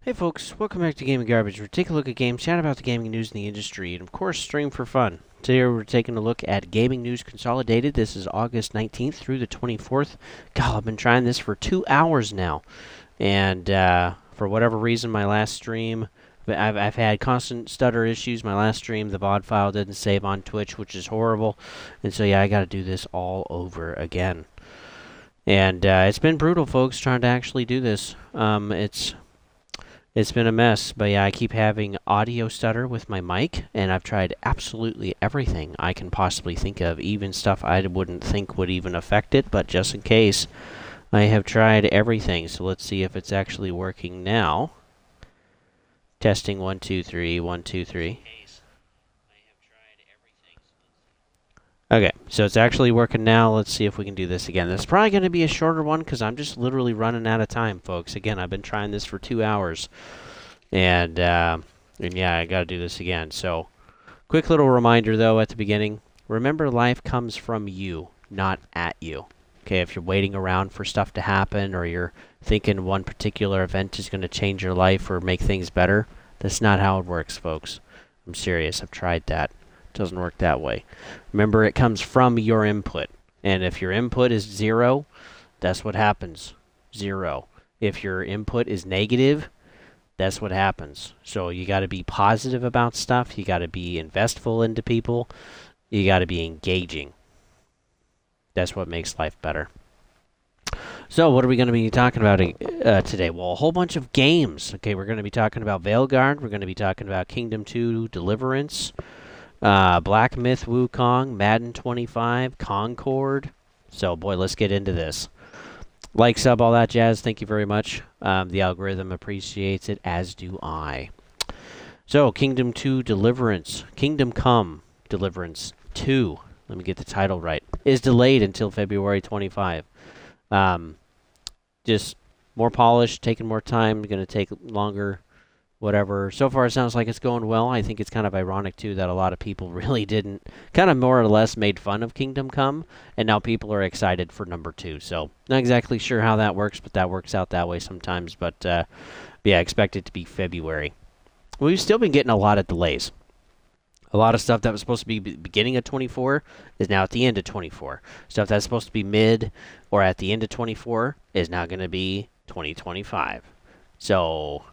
Hey folks, welcome back to Gaming Garbage. We're taking a look at games, chat about the gaming news in the industry, and of course, stream for fun. Today we're taking a look at Gaming News Consolidated. This is August 19th through the 24th. God, I've been trying this for 2 hours now. And for whatever reason, my last stream, I've had constant stutter issues. My last stream, the VOD file didn't save on Twitch, which is horrible. And so yeah, I gotta do this all over again. And it's been brutal, folks, trying to actually do this. It's been a mess, but yeah, I keep having audio stutter with my mic, and I've tried absolutely everything I can possibly think of, even stuff I wouldn't think would even affect it, but just in case, I have tried everything. So let's see if it's actually working now. Testing 1 2 3 1 2 3. Okay, so it's actually working now. Let's see if we can do this again. This is probably going to be a shorter one because I'm just literally running out of time, folks. Again, I've been trying this for 2 hours. And yeah, I got to do this again. So, quick little reminder, though, at the beginning. Remember, life comes from you, not at you. Okay, if you're waiting around for stuff to happen or you're thinking one particular event is going to change your life or make things better, that's not how it works, folks. I'm serious. I've tried that. Doesn't work that way. Remember, it comes from your input. And if your input is 0, that's what happens. 0. If your input is negative, that's what happens. So you got to be positive about stuff. You got to be investful into people. You got to be engaging. That's what makes life better. So what are we going to be talking about today? Well, a whole bunch of games. Okay, we're going to be talking about Veilguard. We're going to be talking about Kingdom 2 Deliverance. Black Myth Wukong, Madden 25, Concord. So, boy, let's get into this. Like, sub, all that jazz. Thank you very much. The algorithm appreciates it, as do I. So, Kingdom 2 Deliverance. Kingdom Come Deliverance 2. Let me get the title right. Is delayed until February 25. Just more polished, taking more time, going to take longer. Whatever. So far, it sounds like it's going well. I think it's kind of ironic, too, that a lot of people really didn't, kind of more or less made fun of Kingdom Come, and now people are excited for number 2. So, not exactly sure how that works, but that works out that way sometimes. But, yeah, expect it to be February. We've still been getting a lot of delays. A lot of stuff that was supposed to be beginning of 24 is now at the end of 24. Stuff that's supposed to be mid or at the end of 24 is now going to be 2025. So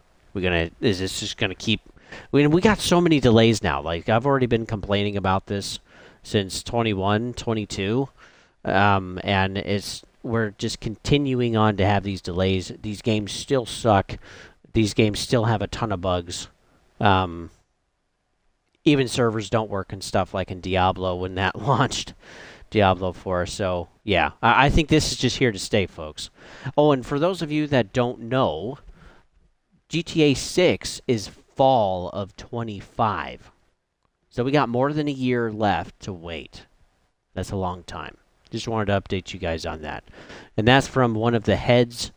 is this just gonna keep? I mean, we got so many delays now. Like, I've already been complaining about this since 21, 22, and we're just continuing on to have these delays. These games still suck. These games still have a ton of bugs. Even servers don't work and stuff like in Diablo when that launched. Diablo 4. So yeah, I think this is just here to stay, folks. Oh, and for those of you that don't know, GTA 6 is fall of 25. So we got more than a year left to wait. That's a long time. Just wanted to update you guys on that. And that's from one of the heads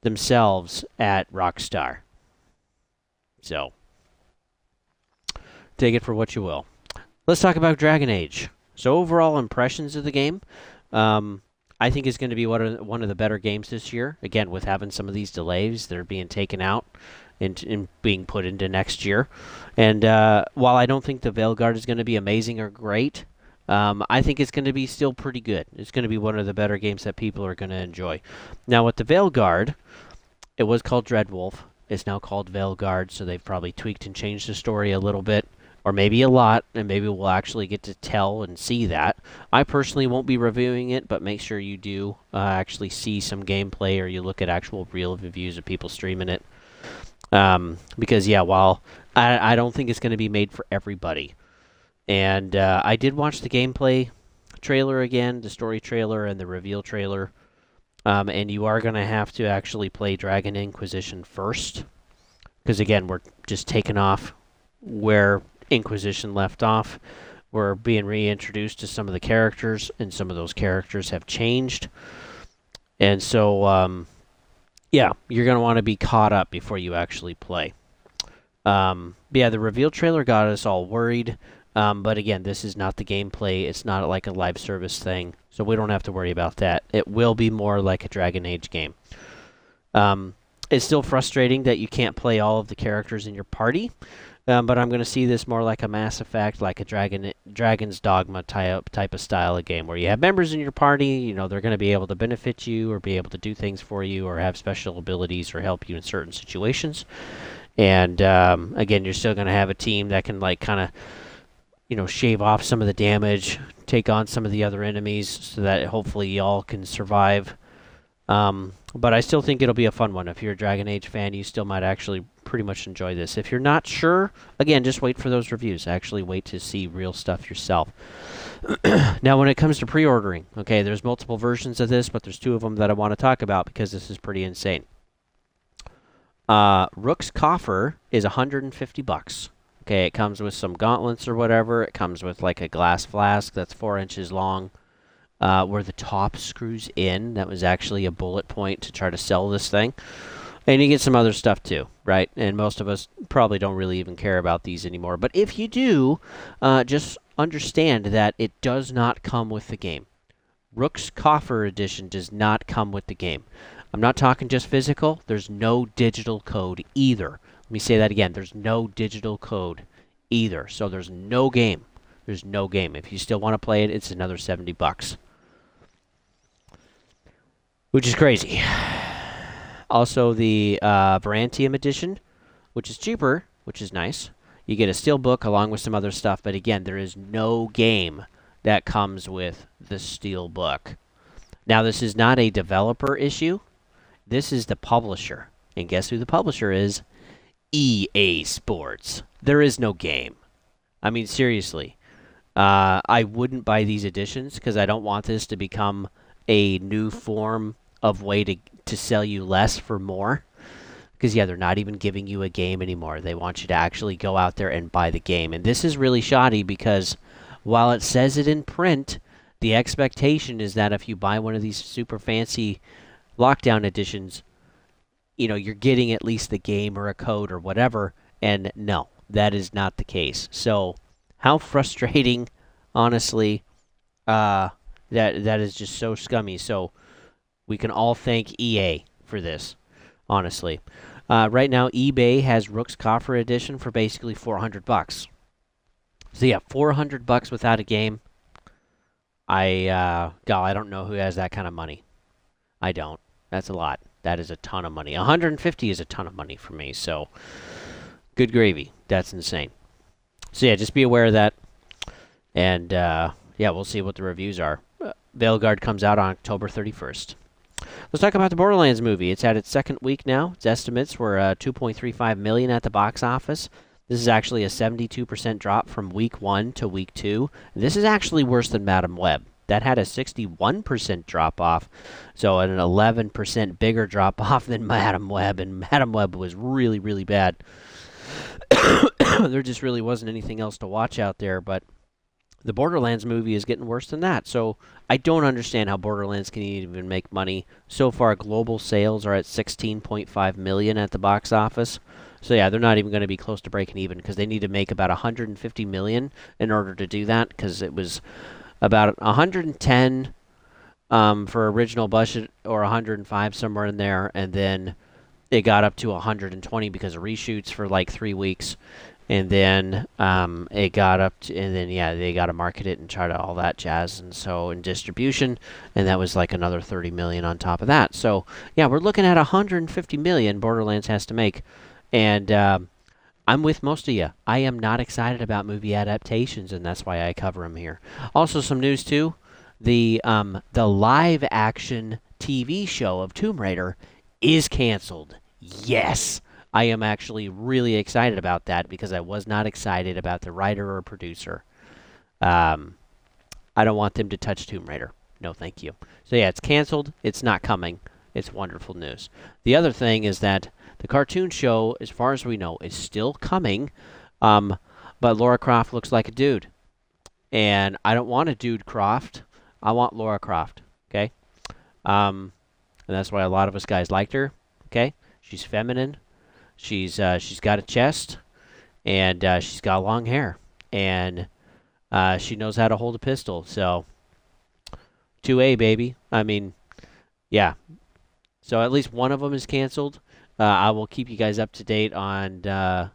themselves at Rockstar. So, take it for what you will. Let's talk about Dragon Age. So overall impressions of the game. I think it's going to be one of the better games this year. Again, with having some of these delays, they're being taken out and being put into next year. And while I don't think the Veilguard is going to be amazing or great, I think it's going to be still pretty good. It's going to be one of the better games that people are going to enjoy. Now, with the Veilguard, it was called Dreadwolf. It's now called Veilguard, so they've probably tweaked and changed the story a little bit. Or maybe a lot, and maybe we'll actually get to tell and see that. I personally won't be reviewing it, but make sure you do actually see some gameplay or you look at actual real reviews of people streaming it. Because, yeah, while I don't think it's going to be made for everybody. And I did watch the gameplay trailer again, the story trailer and the reveal trailer. And you are going to have to actually play Dragon Inquisition first. Because, again, we're just taking off where Inquisition left off. We're being reintroduced to some of the characters, and some of those characters have changed. And so, yeah, you're going to want to be caught up before you actually play. Yeah, the reveal trailer got us all worried. But again, this is not the gameplay. It's not like a live service thing, so we don't have to worry about that. It will be more like a Dragon Age game. It's still frustrating that you can't play all of the characters in your party, but I'm going to see this more like a Mass Effect, like a Dragon's Dogma type of style of game, where you have members in your party. You know, they're going to be able to benefit you, or be able to do things for you, or have special abilities, or help you in certain situations. And again, you're still going to have a team that can like kind of, you know, shave off some of the damage, take on some of the other enemies, so that hopefully y'all can survive. But I still think it'll be a fun one. If you're a Dragon Age fan, you still might actually pretty much enjoy this. If you're not sure, again, just wait for those reviews. Actually wait to see real stuff yourself. Now, when it comes to pre-ordering, okay, there's multiple versions of this, but there's two of them that I want to talk about because this is pretty insane. Rook's Coffer is $150. Okay, it comes with some gauntlets or whatever. It comes with like a glass flask that's 4 inches long, where the top screws in. That was actually a bullet point to try to sell this thing. And you get some other stuff too, right? And most of us probably don't really even care about these anymore. But if you do, just understand that it does not come with the game. Rook's Coffer Edition does not come with the game. I'm not talking just physical. There's no digital code either. Let me say that again. There's no digital code either. So there's no game. There's no game. If you still want to play it, it's another $70. Which is crazy. Also, the Varantium Edition, which is cheaper, which is nice. You get a steelbook along with some other stuff, but again, there is no game that comes with the steelbook. Now, this is not a developer issue. This is the publisher. And guess who the publisher is? EA Sports. There is no game. I mean, seriously. I wouldn't buy these editions because I don't want this to become a new form of way to sell you less for more. Because, yeah, they're not even giving you a game anymore. They want you to actually go out there and buy the game. And this is really shoddy because while it says it in print, the expectation is that if you buy one of these super fancy lockdown editions, you know, you're getting at least the game or a code or whatever. And no, that is not the case. So how frustrating, honestly, that is just so scummy. So we can all thank EA for this, honestly. Right now, eBay has Rook's Coffer Edition for basically $400. So yeah, $400 without a game. I don't know who has that kind of money. I don't. That's a lot. That is a ton of money. 150 is a ton of money for me. So good gravy. That's insane. So yeah, just be aware of that. And yeah, we'll see what the reviews are. Veilguard comes out on October 31st. Let's talk about the Borderlands movie. It's at its second week now. Its estimates were $2.35 million at the box office. This is actually a 72% drop from week 1 to week 2. This is actually worse than Madam Web. That had a 61% drop-off, so an 11% bigger drop-off than Madam Web, and Madam Web was really, really bad. There just really wasn't anything else to watch out there, but the Borderlands movie is getting worse than that, so I don't understand how Borderlands can even make money. So far, global sales are at $16.5 million at the box office. So yeah, they're not even going to be close to breaking even because they need to make about $150 million in order to do that, because it was about 110 for original budget, or 105, somewhere in there, and then it got up to 120 because of reshoots for like 3 weeks, and then it got up to, and then yeah, they got to market it and try to all that jazz, and so in distribution, and that was like another 30 million on top of that. So yeah, we're looking at 150 million Borderlands has to make, and I'm with most of you. I am not excited about movie adaptations, and that's why I cover them here. Also, some news too: the live-action TV show of Tomb Raider is canceled. Yes, I am actually really excited about that because I was not excited about the writer or producer. I don't want them to touch Tomb Raider. No, thank you. So yeah, it's canceled. It's not coming. It's wonderful news. The other thing is that the cartoon show, as far as we know, is still coming, but Lara Croft looks like a dude. And I don't want a dude Croft. I want Lara Croft, okay? And that's why a lot of us guys liked her, okay? She's feminine. She's got a chest, and she's got long hair. And she knows how to hold a pistol, so 2A, baby. I mean, yeah. So at least one of them is canceled. I will keep you guys up to date on the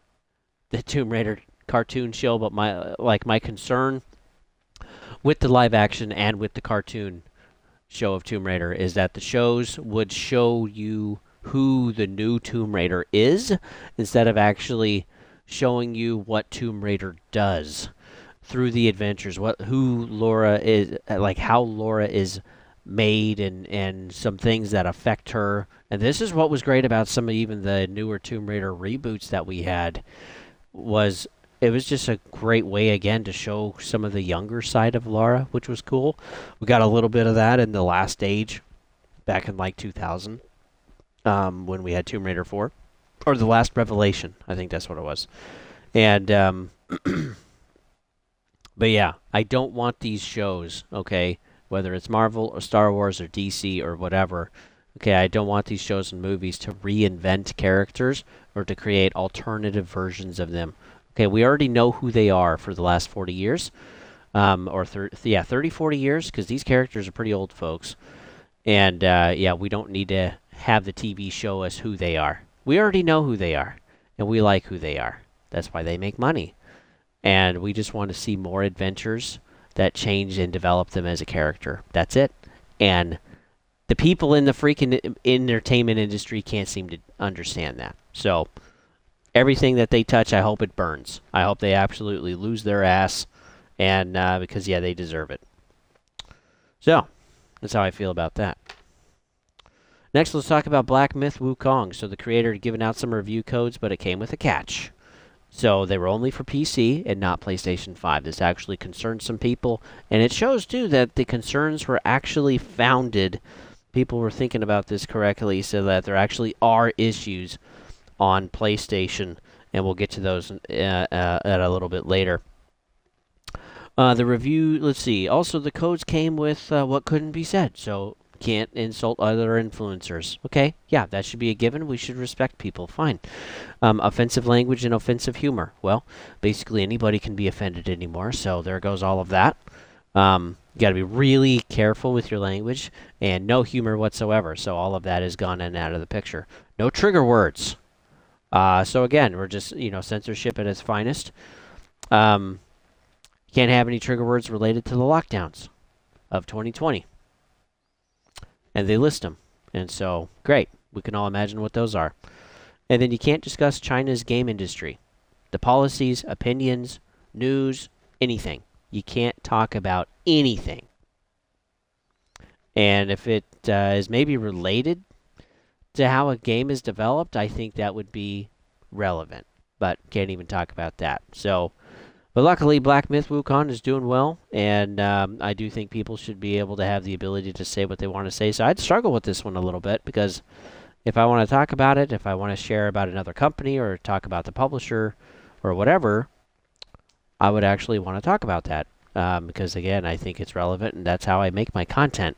Tomb Raider cartoon show, but my concern with the live action and with the cartoon show of Tomb Raider is that the shows would show you who the new Tomb Raider is instead of actually showing you what Tomb Raider does through the adventures, who Laura is, like how Laura is made, and some things that affect her. And this is what was great about some of even the newer Tomb Raider reboots that we had, was it was just a great way again to show some of the younger side of Laura, which was cool. We got a little bit of that in the Last Age back in like 2000, when we had Tomb Raider 4, or the Last Revelation, I think that's what it was. And but yeah, I don't want these shows, okay, whether it's Marvel or Star Wars or DC or whatever, okay, I don't want these shows and movies to reinvent characters or to create alternative versions of them. Okay, we already know who they are for the last 40 years, or 30, 40 years, because these characters are pretty old, folks. And yeah, we don't need to have the TV show us who they are. We already know who they are, and we like who they are. That's why they make money. And we just want to see more adventures that change and develop them as a character. That's it. And the people in the freaking entertainment industry can't seem to understand that. So everything that they touch, I hope it burns. I hope they absolutely lose their ass, and because, yeah, they deserve it. So that's how I feel about that. Next, let's talk about Black Myth Wukong. So the creator had given out some review codes, but it came with a catch. So they were only for PC and not PlayStation 5. This actually concerned some people, and it shows, too, that the concerns were actually founded. People were thinking about this correctly, so that there actually are issues on PlayStation, and we'll get to those at a little bit later. The review, let's see. Also, the codes came with what couldn't be said, so can't insult other influencers. Okay, yeah, that should be a given. We should respect people. Fine. Offensive language and offensive humor. Well, basically anybody can be offended anymore, so there goes all of that. You got to be really careful with your language, and no humor whatsoever. So all of that is gone and out of the picture. No trigger words. So again, we're just, censorship at its finest. You can't have any trigger words related to the lockdowns of 2020. And they list them. And so, great. We can all imagine what those are. And then you can't discuss China's game industry. The policies, opinions, news, anything. You can't talk about anything. And if it is maybe related to how a game is developed, I think that would be relevant. But can't even talk about that. So, but luckily, Black Myth Wukong is doing well, and I do think people should be able to have the ability to say what they want to say. So I'd struggle with this one a little bit, because if I want to talk about it, if I want to share about another company or talk about the publisher or whatever, I would actually want to talk about that, because, again, I think it's relevant, and that's how I make my content.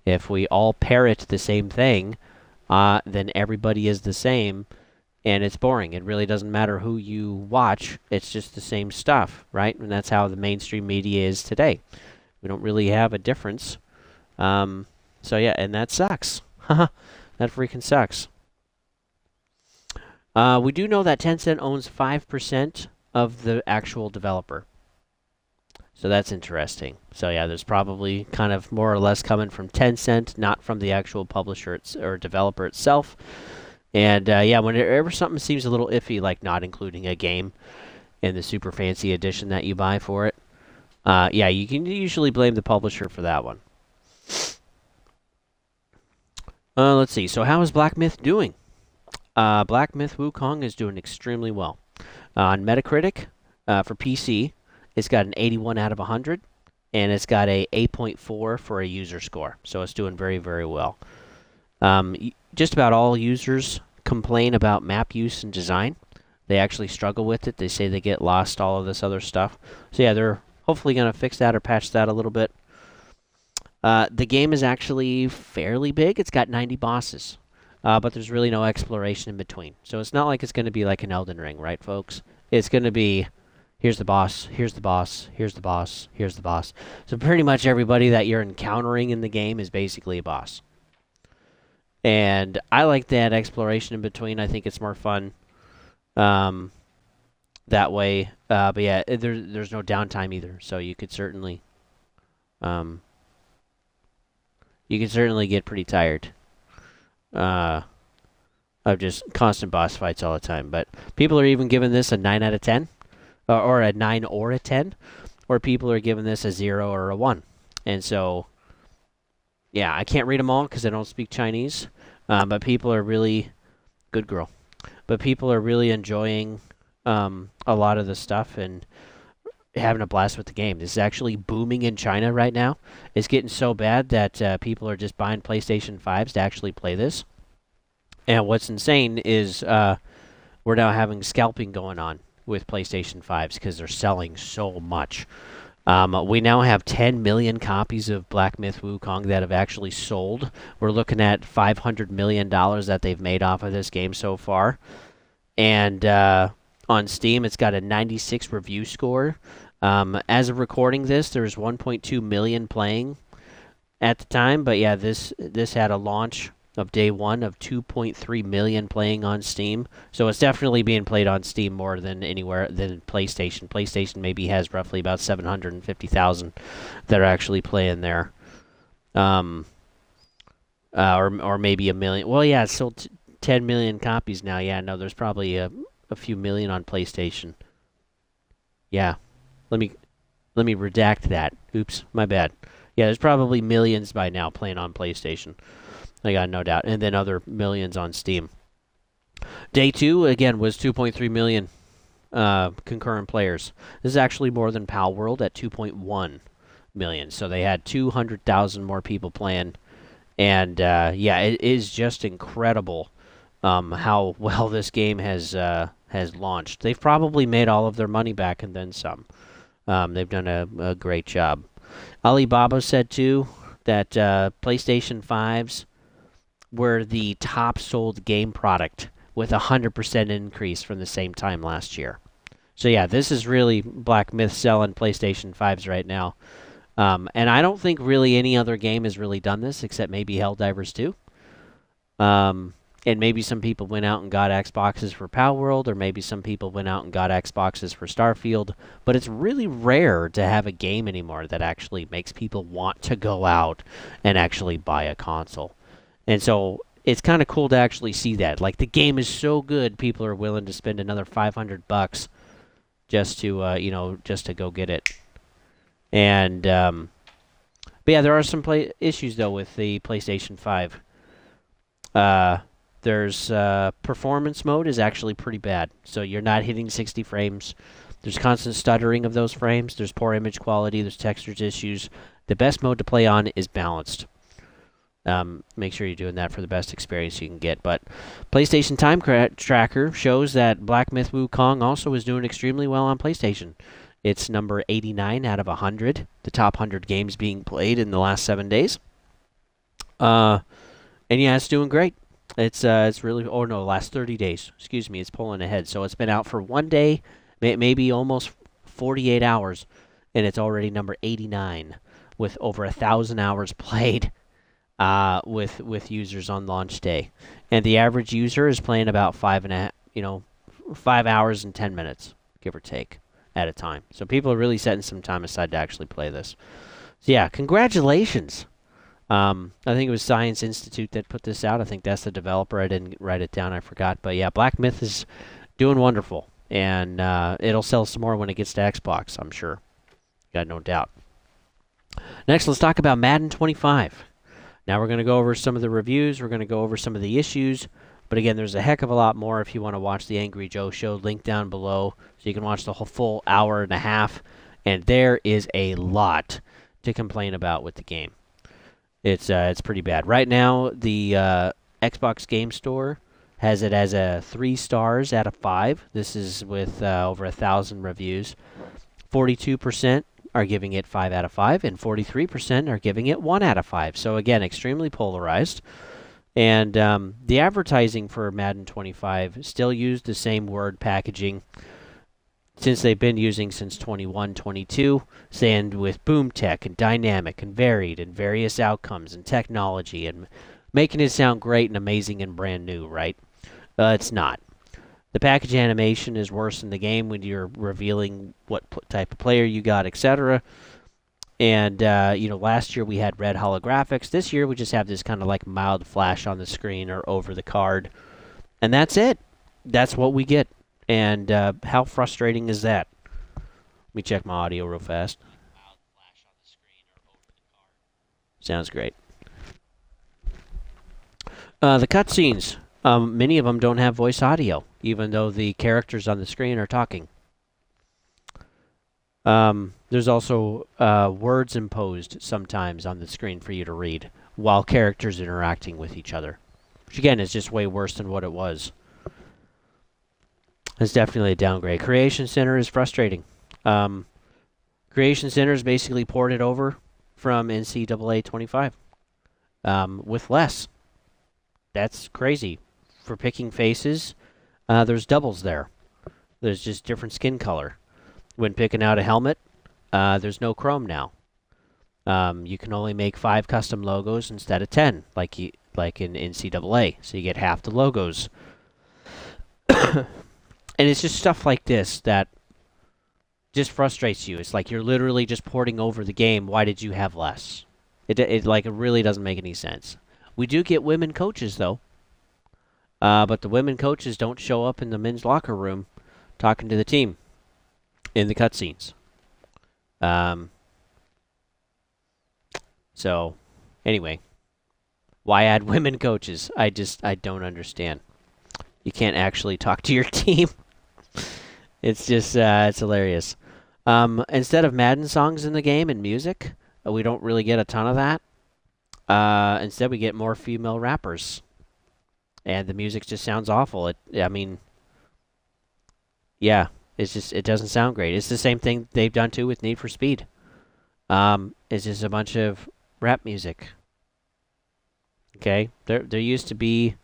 If we all parrot the same thing, then everybody is the same, and it's boring. It really doesn't matter who you watch. It's just the same stuff, right? And that's how the mainstream media is today. We don't really have a difference. So, yeah, and that sucks. That freaking sucks. We do know that Tencent owns 5% of the actual developer. So that's interesting. So, yeah, there's probably kind of more or less coming from Tencent, not from the actual publisher or developer itself. And, yeah, whenever something seems a little iffy, like not including a game in the super fancy edition that you buy for it, yeah, you can usually blame the publisher for that one. Let's see. So how is Black Myth doing? Black Myth Wukong is doing extremely well. On Metacritic, for PC, it's got an 81 out of 100, and it's got a 8.4 for a user score. So it's doing very, very well. Just about all users complain about map use and design. They actually struggle with it. They say they get lost, all of this other stuff. So yeah, they're hopefully going to fix that or patch that a little bit. The game is actually fairly big. It's got 90 bosses, but there's really no exploration in between. So it's not like it's going to be like an Elden Ring, right, folks? It's going to be, here's the boss, here's the boss, here's the boss, here's the boss. So pretty much everybody that you're encountering in the game is basically a boss. And I like that exploration in between. I think it's more fun um, that way. But yeah, there's no downtime either, so um, you could certainly get pretty tired uh, of just constant boss fights all the time. But people are even giving this a 9 out of 10, or a 9 or a 10, or people are giving this a 0 or a 1. And so, yeah, I can't read them all because I don't speak Chinese. But people are really good girl. But people are really enjoying a lot of the stuff and having a blast with the game. This is actually booming in China right now. It's getting so bad that people are just buying PlayStation 5s to actually play this. And what's insane is we're now having scalping going on with PlayStation 5s because they're selling so much. We now have 10 million copies of Black Myth Wukong that have actually sold. We're looking at $500 million that they've made off of this game so far. And on Steam, it's got a 96 review score. As of recording this, there's 1.2 million playing at the time. But yeah, this had a launch of day one of 2.3 million playing on Steam. So it's definitely being played on Steam more than anywhere than PlayStation. PlayStation maybe has roughly about 750,000 that are actually playing there. Or maybe a million. Well, yeah, it's still 10 million copies now. Yeah, no, there's probably a few million on PlayStation. Yeah. Let me redact that. Oops, my bad. Yeah, there's probably millions by now playing on PlayStation. I got no doubt. And then other millions on Steam. Day 2, again, was 2.3 million concurrent players. This is actually more than Pal World at 2.1 million. So they had 200,000 more people playing. And, yeah, it is just incredible how well this game has launched. They've probably made all of their money back and then some. They've done a great job. Alibaba said, too, that PlayStation 5s were the top sold game product with a 100% increase from the same time last year. So yeah, this is really Black Myth selling PlayStation 5s right now. And I don't think really any other game has really done this except maybe Helldivers 2. And maybe some people went out and got Xboxes for Pal World, or maybe some people went out and got Xboxes for Starfield. But it's really rare to have a game anymore that actually makes people want to go out and actually buy a console. And so it's kind of cool to actually see that. Like, the game is so good, people are willing to spend another $500 just to, just to go get it. And, but yeah, there are some issues, though, with the PlayStation 5. There's performance mode is actually pretty bad. So you're not hitting 60 frames. There's constant stuttering of those frames. There's poor image quality. There's textures issues. The best mode to play on is balanced. Make sure you're doing that for the best experience you can get. But PlayStation Time Tracker shows that Black Myth Wukong also is doing extremely well on PlayStation. It's number 89 out of 100, the top 100 games being played in the last 7 days. And yeah, it's doing great. It's really, oh no, last 30 days. Excuse me, it's pulling ahead. So it's been out for 1 day, maybe almost 48 hours, and it's already number 89 with over 1,000 hours played. With users on launch day, and the average user is playing about 5 hours and 10 minutes, give or take, at a time. So people are really setting some time aside to actually play this. So yeah, congratulations. I think it was Science Institute that put this out. I think that's the developer. I didn't write it down. I forgot. But yeah, Black Myth is doing wonderful, and it'll sell some more when it gets to Xbox, I'm sure. Got no doubt. Next, let's talk about Madden 25. Now we're going to go over some of the reviews. We're going to go over some of the issues. But again, there's a heck of a lot more if you want to watch the Angry Joe Show. Link down below so you can watch the whole full hour and a half. And there is a lot to complain about with the game. It's pretty bad. Right now, the Xbox Game Store has it as a 3 stars out of 5. This is with over 1,000 reviews. 42% are giving it 5 out of 5, and 43% are giving it 1 out of 5. So again, extremely polarized. And the advertising for Madden 25 still used the same word packaging since they've been using since 21-22, saying with boom tech and dynamic and varied and various outcomes and technology and making it sound great and amazing and brand new, right? It's not. The package animation is worse in the game when you're revealing what type of player you got, etc. And, last year we had red holographics. This year we just have this kind of like mild flash on the screen or over the card. And that's it. That's what we get. And how frustrating is that? Let me check my audio real fast. Sounds great. The cutscenes. Many of them don't have voice audio, even though the characters on the screen are talking. There's also words imposed sometimes on the screen for you to read while characters interacting with each other. Which, again, is just way worse than what it was. It's definitely a downgrade. Creation Center is frustrating. Creation Center is basically ported over from NCAA 25 with less. That's crazy. For picking faces, there's doubles there. There's just different skin color. When picking out a helmet, there's no chrome now. You can only make 5 custom logos instead of 10, like in NCAA. So you get half the logos. And it's just stuff like this that just frustrates you. It's like you're literally just porting over the game. Why did you have less? It really doesn't make any sense. We do get women coaches though, but the women coaches don't show up in the men's locker room talking to the team in the cutscenes. So, anyway, why add women coaches? I don't understand. You can't actually talk to your team. It's just, it's hilarious. Instead of Madden songs in the game and music, we don't really get a ton of that. Instead, we get more female rappers. And the music just sounds awful. Yeah, it doesn't sound great. It's the same thing they've done, too, with Need for Speed. It's just a bunch of rap music. Okay? There used to be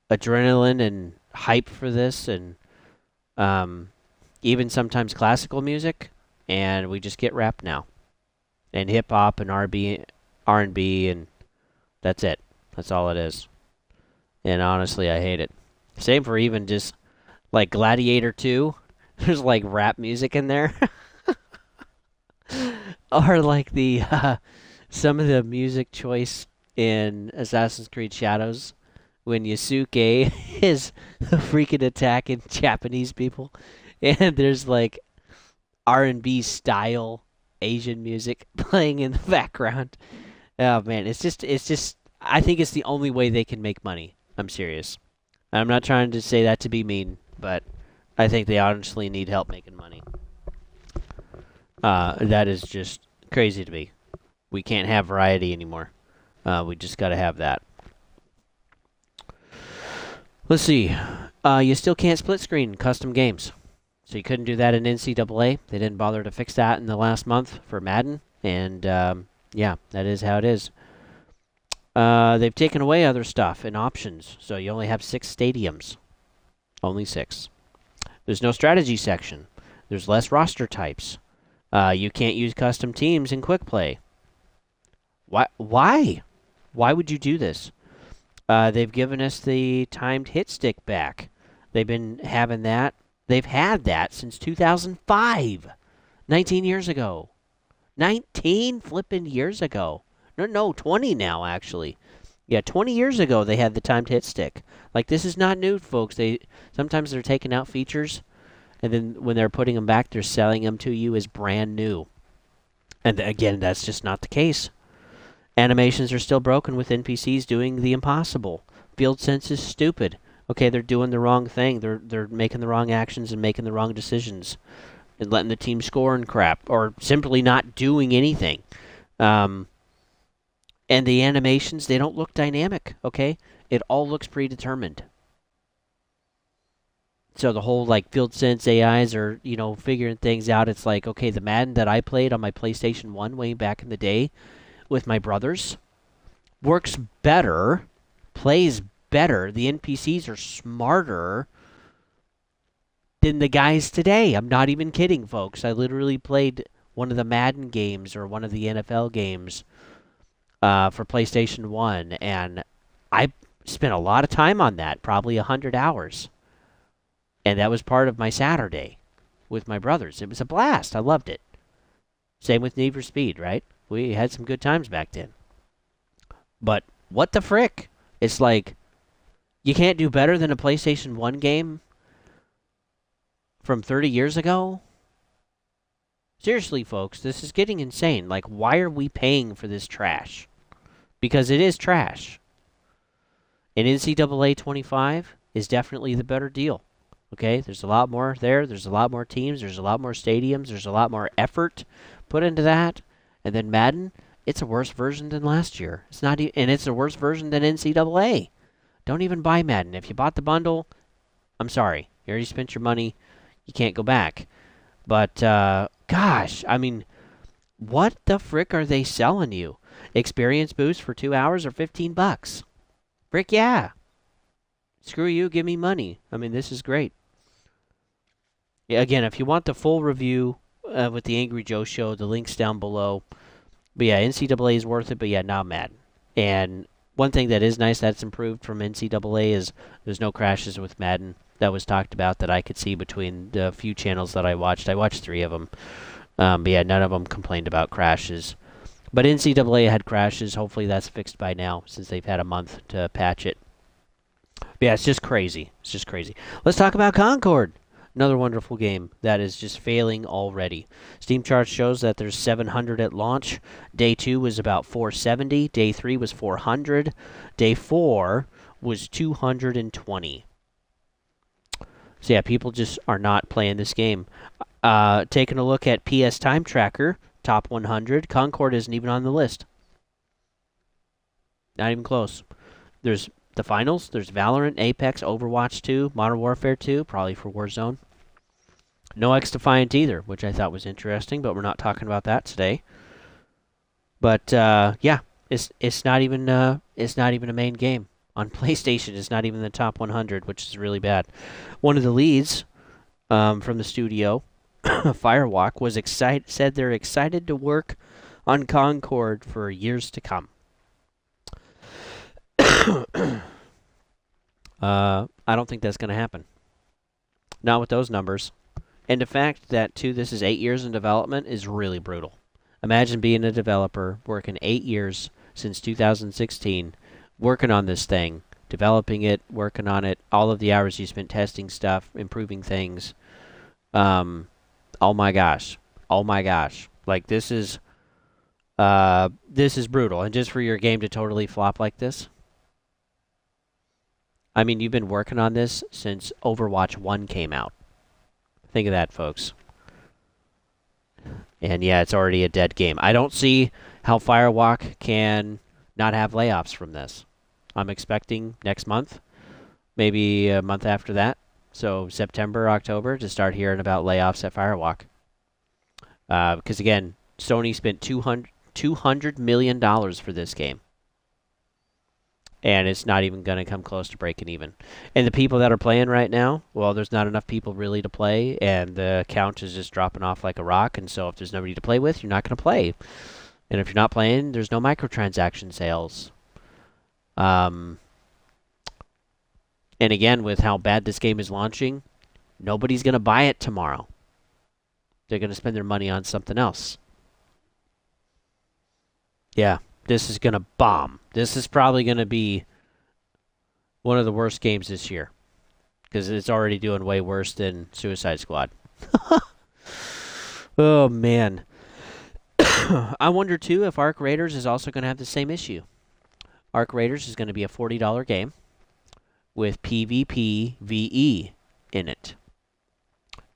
adrenaline and hype for this, and even sometimes classical music, and we just get rap now. And hip-hop and R&B, and that's it. That's all it is. And honestly, I hate it. Same for even just, like, Gladiator 2. There's, like, rap music in there. Or, like, some of the music choice in Assassin's Creed Shadows when Yasuke is freaking attacking Japanese people. And there's, like, R&B style Asian music playing in the background. Oh, man, it's just, I think it's the only way they can make money. I'm serious. I'm not trying to say that to be mean, but I think they honestly need help making money. That is just crazy to me. We can't have variety anymore. We just got to have that. Let's see. You still can't split screen custom games. So you couldn't do that in NCAA. They didn't bother to fix that in the last month for Madden. And, yeah, that is how it is. They've taken away other stuff and options. So you only have 6 stadiums. Only 6. There's no strategy section. There's less roster types. You can't use custom teams in quick play. Why? Why would you do this? They've given us the timed hit stick back. They've been having that. They've had that since 2005. 19 years ago. 19 flipping years ago. No, 20 now, actually. Yeah, 20 years ago they had the timed hit stick. Like, this is not new, folks. Sometimes they're taking out features, and then when they're putting them back, they're selling them to you as brand new. And again, that's just not the case. Animations are still broken with NPCs doing the impossible. Field sense is stupid. Okay, they're doing the wrong thing. They're making the wrong actions and making the wrong decisions. And letting the team score and crap. Or simply not doing anything. And the animations, they don't look dynamic, okay? It all looks predetermined. So the whole, like, field sense AIs are, figuring things out. It's like, okay, the Madden that I played on my PlayStation 1 way back in the day with my brothers works better, plays better. The NPCs are smarter than the guys today. I'm not even kidding, folks. I literally played one of the Madden games or one of the NFL games for PlayStation 1, and I spent a lot of time on that, probably 100 hours. And that was part of my Saturday with my brothers. It was a blast. I loved it. Same with Need for Speed, right? We had some good times back then. But what the frick? It's like, you can't do better than a PlayStation 1 game from 30 years ago? Seriously, folks, this is getting insane. Like, why are we paying for this trash? Because it is trash. And NCAA 25 is definitely the better deal. Okay, there's a lot more there. There's a lot more teams. There's a lot more stadiums. There's a lot more effort put into that. And then Madden, it's a worse version than last year. It's not, and it's a worse version than NCAA. Don't even buy Madden. If you bought the bundle, I'm sorry. You already spent your money. You can't go back. But gosh, I mean, what the frick are they selling you? Experience boost for 2 hours or $15? Frick yeah. Screw you, give me money. I mean, this is great. Yeah, again, if you want the full review with the Angry Joe Show, the link's down below. But yeah, NCAA is worth it, but yeah, now Madden. And one thing that is nice that's improved from NCAA is there's no crashes with Madden. That was talked about that I could see between the few channels that I watched. I watched 3 of them. But yeah, none of them complained about crashes. But NCAA had crashes. Hopefully that's fixed by now since they've had a month to patch it. But yeah, it's just crazy. It's just crazy. Let's talk about Concord. Another wonderful game that is just failing already. Steam chart shows that there's 700 at launch. Day 2 was about 470. Day 3 was 400. Day 4 was 220. So yeah, people just are not playing this game. Taking a look at PS Time Tracker, top 100, Concord isn't even on the list. Not even close. There's the finals. There's Valorant, Apex, Overwatch 2, Modern Warfare 2, probably for Warzone. No X-Defiant either, which I thought was interesting, but we're not talking about that today. But yeah, it's not even a main game on PlayStation. It's not even the top 100, which is really bad. One of the leads from the studio, Firewalk, said they're excited to work on Concord for years to come. I don't think that's going to happen. Not with those numbers. And the fact that, too, this is 8 years in development is really brutal. Imagine being a developer, working 8 years since 2016, working on this thing, developing it, working on it, all of the hours you spent testing stuff, improving things. Oh my gosh. Oh my gosh. Like, this is brutal. And just for your game to totally flop like this. I mean, you've been working on this since Overwatch 1 came out. Think of that, folks. And yeah, it's already a dead game. I don't see how Firewalk can not have layoffs from this. I'm expecting next month, maybe a month after that. So September, October, to start hearing about layoffs at Firewalk. Because again, Sony spent $200 million for this game. And it's not even going to come close to breaking even. And the people that are playing right now, well, there's not enough people really to play, and the count is just dropping off like a rock. And so if there's nobody to play with, you're not going to play. And if you're not playing, there's no microtransaction sales. And again, with how bad this game is launching, nobody's going to buy it tomorrow. They're going to spend their money on something else. Yeah. This is going to bomb. This is probably going to be one of the worst games this year. Because it's already doing way worse than Suicide Squad. Oh, man. I wonder, too, if Arc Raiders is also going to have the same issue. Arc Raiders is going to be a $40 game with PvPvE in it.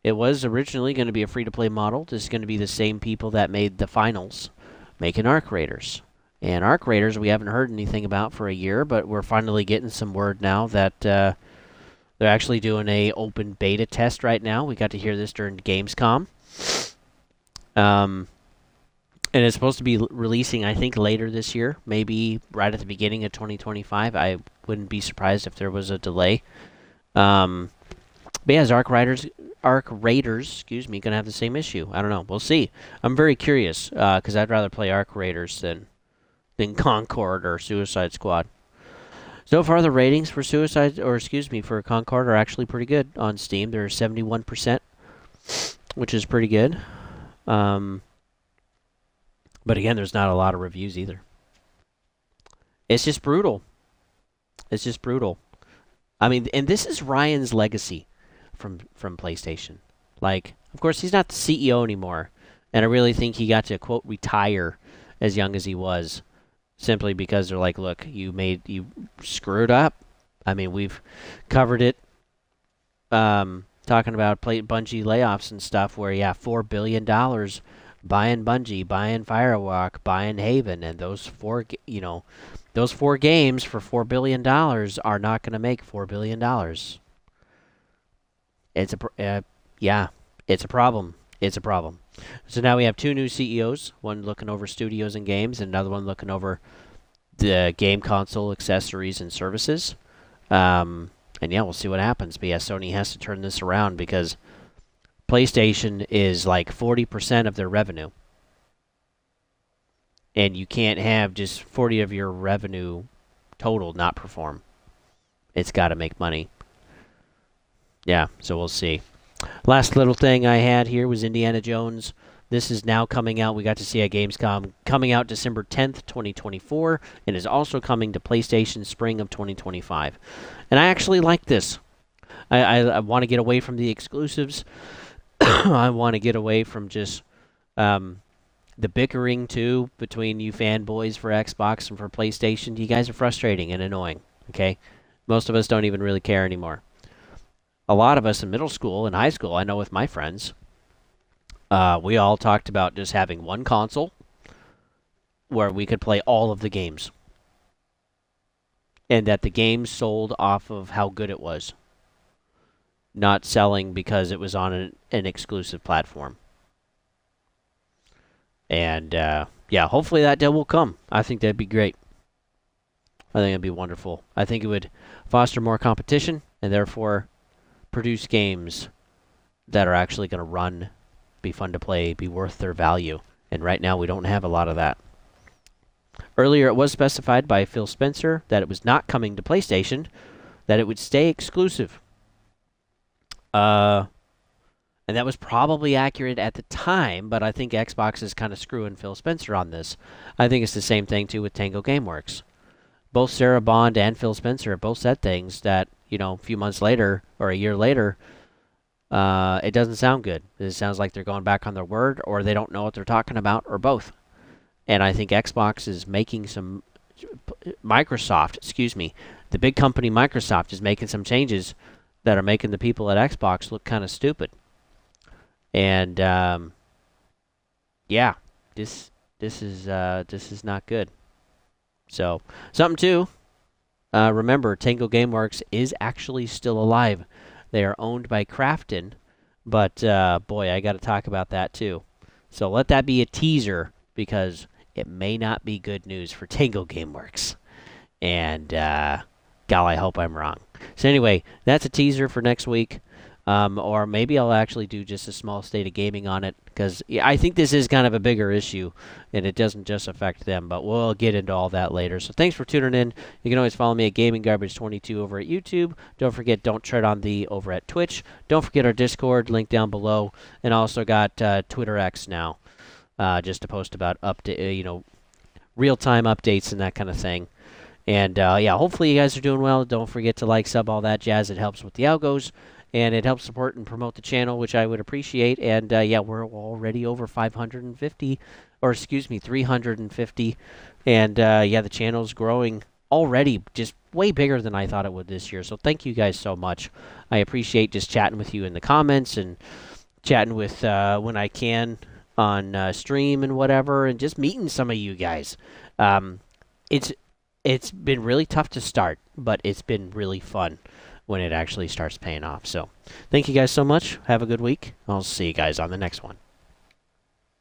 It was originally going to be a free-to-play model. This is going to be the same people that made the finals making Arc Raiders. And Arc Raiders, we haven't heard anything about for a year, but we're finally getting some word now that they're actually doing a open beta test right now. We got to hear this during Gamescom. And it's supposed to be releasing, I think, later this year, maybe right at the beginning of 2025. I wouldn't be surprised if there was a delay. But yeah, is Arc Raiders, going to have the same issue? I don't know. We'll see. I'm very curious, because I'd rather play Arc Raiders than than Concord or Suicide Squad. So far, the ratings for for Concord are actually pretty good on Steam. They're 71%, which is pretty good. But again, there's not a lot of reviews either. It's just brutal. It's just brutal. I mean, and this is Ryan's legacy from PlayStation. Like, of course, he's not the CEO anymore, and I really think he got to quote retire as young as he was, simply because they're like, look, you screwed up. I mean, we've covered it, talking about Bungie layoffs and stuff, where $4 billion buying Bungie, buying Firewalk, buying Haven, and those four games for $4 billion are not going to make $4 billion. It's a problem. It's a problem. So now we have two new CEOs, one looking over studios and games, and another one looking over the game console accessories and services. And we'll see what happens. But Sony has to turn this around because PlayStation is like 40% of their revenue. And you can't have just 40 of your revenue total not perform. It's got to make money. Yeah, so we'll see. Last little thing I had here was Indiana Jones. This is now coming out. We got to see at Gamescom. Coming out December 10th, 2024. It is also coming to PlayStation spring of 2025. And I actually like this. I want to get away from the exclusives. I want to get away from just the bickering, too, between you fanboys for Xbox and for PlayStation. You guys are frustrating and annoying, okay? Most of us don't even really care anymore. A lot of us in middle school and high school, I know with my friends, we all talked about just having one console where we could play all of the games. And that the games sold off of how good it was. Not selling because it was on an exclusive platform. And, hopefully that day will come. I think that'd be great. I think it'd be wonderful. I think it would foster more competition and therefore produce games that are actually going to run, be fun to play, be worth their value. And right now we don't have a lot of that. Earlier it was specified by Phil Spencer that it was not coming to PlayStation, that it would stay exclusive. And that was probably accurate at the time, but I think Xbox is kind of screwing Phil Spencer on this. I think it's the same thing, too, with Tango Gameworks. Both Sarah Bond and Phil Spencer have both said things that, a few months later or a year later, it doesn't sound good. It sounds like they're going back on their word, or they don't know what they're talking about, or both. And I think Xbox is making some... the big company Microsoft is making some changes that are making the people at Xbox look kind of stupid. And, this is not good. So, something too. Remember, Tango Gameworks is actually still alive. They are owned by Krafton, but boy, I got to talk about that too. So let that be a teaser, because it may not be good news for Tango Gameworks. And I hope I'm wrong. So anyway, that's a teaser for next week. Or maybe I'll actually do just a small state of gaming on it, because I think this is kind of a bigger issue, and it doesn't just affect them, but we'll get into all that later. So thanks for tuning in. You can always follow me at GamingGarbage22 over at YouTube. Don't forget Don't Tread on Thee over at Twitch. Don't forget our Discord, link down below, and also got Twitter X now, just to post about real-time updates and that kind of thing. And hopefully you guys are doing well. Don't forget to like, sub, all that jazz. It helps with the algos. And it helps support and promote the channel, which I would appreciate. And, we're already over 350. And, the channel's growing already, just way bigger than I thought it would this year. So thank you guys so much. I appreciate just chatting with you in the comments and chatting with when I can on stream and whatever, and just meeting some of you guys. It's been really tough to start, but it's been really fun when it actually starts paying off. So thank you guys so much. Have a good week. I'll see you guys on the next one.